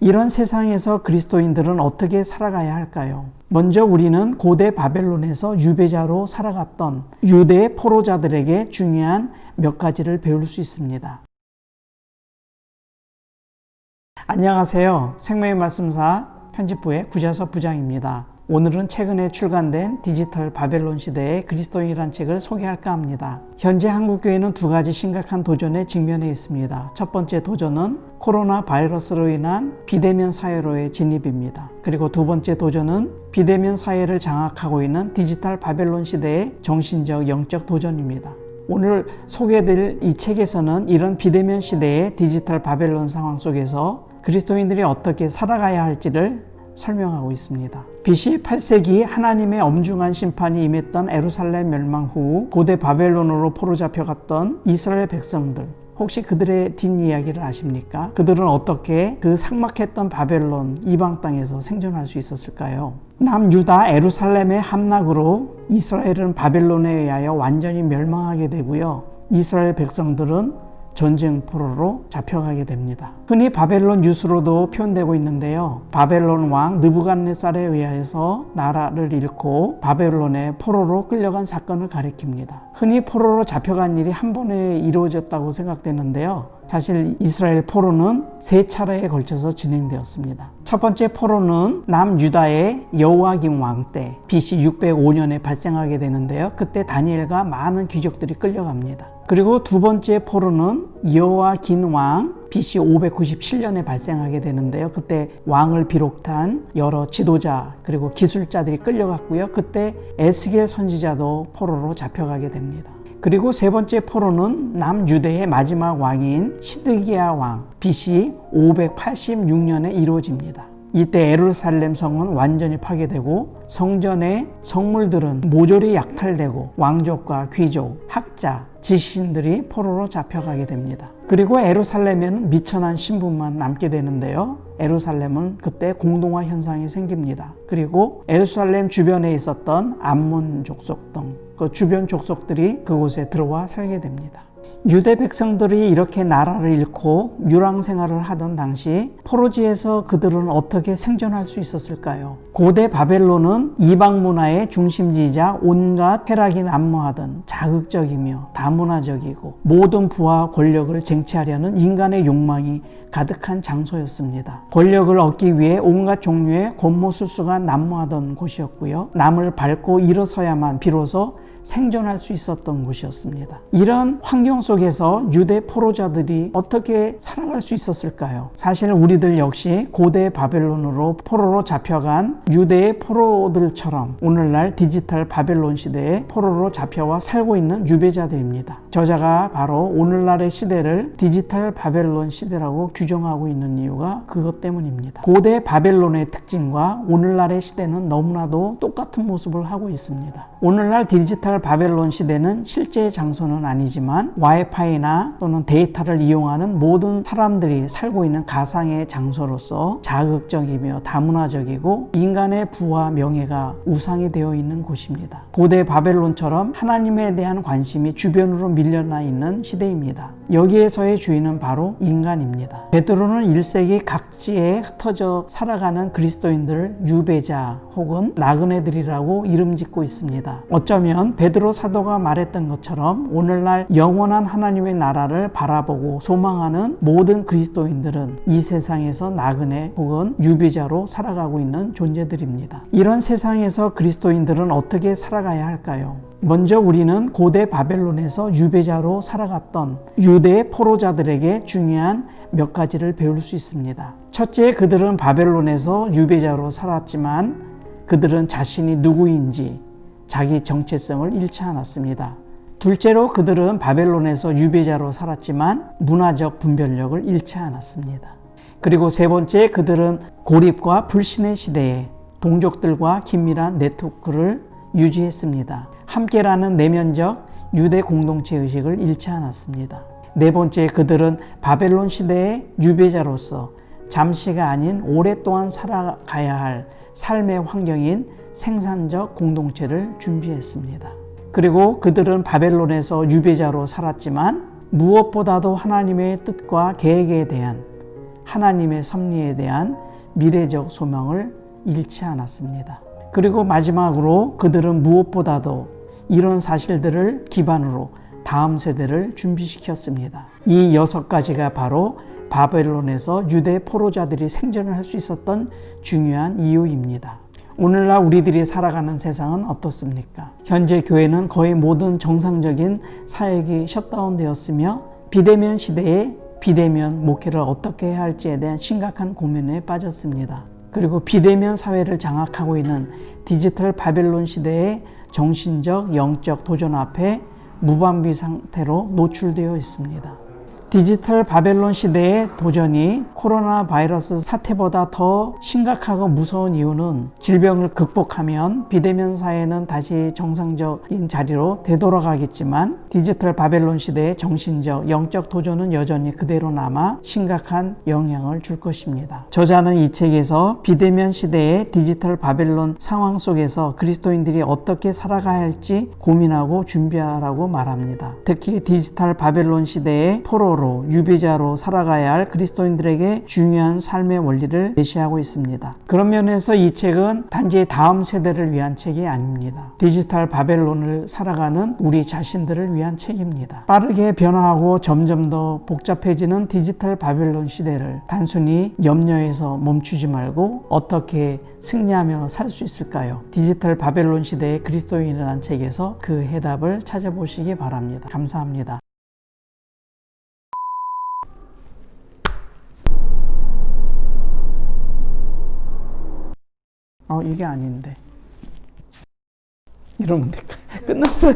이런 세상에서 그리스도인들은 어떻게 살아가야 할까요? 먼저 우리는 고대 바벨론에서 유배자로 살아갔던 유대 포로자들에게 중요한 몇 가지를 배울 수 있습니다. 안녕하세요. 생명의 말씀사 편집부의 구자섭 부장입니다. 오늘은 최근에 출간된 디지털 바벨론 시대의 그리스도인이란 책을 소개할까 합니다. 현재 한국교회는 두 가지 심각한 도전에 직면해 있습니다. 첫 번째 도전은 코로나 바이러스로 인한 비대면 사회로의 진입입니다. 그리고 두 번째 도전은 비대면 사회를 장악하고 있는 디지털 바벨론 시대의 정신적, 영적 도전입니다. 오늘 소개해드릴 이 책에서는 이런 비대면 시대의 디지털 바벨론 상황 속에서 그리스도인들이 어떻게 살아가야 할지를 설명하고 있습니다. BC 8세기 하나님의 엄중한 심판이 임했던 예루살렘 멸망 후 고대 바벨론으로 포로 잡혀갔던 이스라엘 백성들, 혹시 그들의 뒷이야기를 아십니까? 그들은 어떻게 그 삭막했던 바벨론 이방 땅에서 생존할 수 있었을까요? 남유다 예루살렘의 함락으로 이스라엘은 바벨론에 의하여 완전히 멸망하게 되고요. 이스라엘 백성들은 전쟁 포로로 잡혀가게 됩니다. 흔히 바벨론 유수로도 표현되고 있는데요. 바벨론 왕 느부갓네살에 의해서 나라를 잃고 바벨론의 포로로 끌려간 사건을 가리킵니다. 흔히 포로로 잡혀간 일이 한 번에 이루어졌다고 생각되는데요. 사실 이스라엘 포로는 세 차례에 걸쳐서 진행되었습니다. 첫 번째 포로는 남유다의 여호야김 왕 때 BC 605년에 발생하게 되는데요. 그때 다니엘과 많은 귀족들이 끌려갑니다. 그리고 두 번째 포로는 여호야긴 왕 BC 597년에 발생하게 되는데요. 그때 왕을 비롯한 여러 지도자 그리고 기술자들이 끌려갔고요. 그때 에스겔 선지자도 포로로 잡혀가게 됩니다. 그리고 세 번째 포로는 남유대의 마지막 왕인 시드기야 왕 BC 586년에 이루어집니다. 이때 예루살렘 성은 완전히 파괴되고 성전의 성물들은 모조리 약탈되고 왕족과 귀족, 학자, 지신들이 포로로 잡혀가게 됩니다. 그리고 예루살렘에는 미천한 신분만 남게 되는데요. 예루살렘은 그때 공동화 현상이 생깁니다. 그리고 예루살렘 주변에 있었던 암몬 족속 등 그 주변 족속들이 그곳에 들어와 살게 됩니다. 유대 백성들이 이렇게 나라를 잃고 유랑 생활을 하던 당시 포로지에서 그들은 어떻게 생존할 수 있었을까요? 고대 바벨론은 이방 문화의 중심지이자 온갖 쾌락이 난무하던 자극적이며 다문화적이고 모든 부와 권력을 쟁취하려는 인간의 욕망이 가득한 장소였습니다. 권력을 얻기 위해 온갖 종류의 권모술수가 난무하던 곳이었고요. 남을 밟고 일어서야만 비로소 생존할 수 있었던 곳이었습니다. 이런 환경 속에서 유대 포로자들이 어떻게 살아갈 수 있었을까요? 사실 우리들 역시 고대 바벨론으로 포로로 잡혀간 유대의 포로들처럼 오늘날 디지털 바벨론 시대에 포로로 잡혀와 살고 있는 유배자들입니다. 저자가 바로 오늘날의 시대를 디지털 바벨론 시대라고 규정하고 있는 이유가 그것 때문입니다. 고대 바벨론의 특징과 오늘날의 시대는 너무나도 똑같은 모습을 하고 있습니다. 오늘날 디지털 바벨론 시대는 실제 장소는 아니지만 와이파이나 또는 데이터를 이용하는 모든 사람들이 살고 있는 가상의 장소로서 자극적이며 다문화적이고 인간의 부와 명예가 우상이 되어 있는 곳입니다. 고대 바벨론처럼 하나님에 대한 관심이 주변으로 밀려나 있는 시대입니다. 여기에서의 주인은 바로 인간입니다. 베드로는 1세기 각지에 흩어져 살아가는 그리스도인들을 유배자 혹은 나그네들이라고 이름 짓고 있습니다. 어쩌면 베드로 사도가 말했던 것처럼 오늘날 영원한 하나님의 나라를 바라보고 소망하는 모든 그리스도인들은 이 세상에서 나그네 혹은 유배자로 살아가고 있는 존재들입니다. 이런 세상에서 그리스도인들은 어떻게 살아가야 할까요? 먼저 우리는 고대 바벨론에서 유배자로 살아갔던 유대 포로자들에게 중요한 몇 가지를 배울 수 있습니다. 첫째, 그들은 바벨론에서 유배자로 살았지만 그들은 자신이 누구인지 자기 정체성을 잃지 않았습니다. 둘째로 그들은 바벨론에서 유배자로 살았지만 문화적 분별력을 잃지 않았습니다. 그리고 세 번째, 그들은 고립과 불신의 시대에 동족들과 긴밀한 네트워크를 유지했습니다. 함께라는 내면적 유대 공동체 의식을 잃지 않았습니다. 네 번째, 그들은 바벨론 시대의 유배자로서 잠시가 아닌 오랫동안 살아가야 할 삶의 환경인 생산적 공동체를 준비했습니다. 그리고 그들은 바벨론에서 유배자로 살았지만 무엇보다도 하나님의 뜻과 계획에 대한 하나님의 섭리에 대한 미래적 소망을 잃지 않았습니다. 그리고 마지막으로 그들은 무엇보다도 이런 사실들을 기반으로 다음 세대를 준비시켰습니다. 이 6가지가 바로 바벨론에서 유대 포로자들이 생존을 할 수 있었던 중요한 이유입니다. 오늘날 우리들이 살아가는 세상은 어떻습니까? 현재 교회는 거의 모든 정상적인 사역이 셧다운되었으며 비대면 시대에 비대면 목회를 어떻게 해야 할지에 대한 심각한 고민에 빠졌습니다. 그리고 비대면 사회를 장악하고 있는 디지털 바벨론 시대의 정신적, 영적 도전 앞에 무방비 상태로 노출되어 있습니다. 디지털 바벨론 시대의 도전이 코로나 바이러스 사태보다 더 심각하고 무서운 이유는 질병을 극복하면 비대면 사회는 다시 정상적인 자리로 되돌아가겠지만 디지털 바벨론 시대의 정신적, 영적 도전은 여전히 그대로 남아 심각한 영향을 줄 것입니다. 저자는 이 책에서 비대면 시대의 디지털 바벨론 상황 속에서 그리스도인들이 어떻게 살아가야 할지 고민하고 준비하라고 말합니다. 특히 디지털 바벨론 시대의 포로로 유배자로 살아가야 할 그리스도인들에게 중요한 삶의 원리를 제시하고 있습니다. 그런 면에서 이 책은 단지 다음 세대를 위한 책이 아닙니다. 디지털 바벨론을 살아가는 우리 자신들을 위한 책입니다. 빠르게 변화하고 점점 더 복잡해지는 디지털 바벨론 시대를 단순히 염려해서 멈추지 말고 어떻게 승리하며 살 수 있을까요? 디지털 바벨론 시대의 그리스도인이라는 책에서 그 해답을 찾아보시기 바랍니다. 감사합니다. 이게 아닌데 이러면 끝났어요.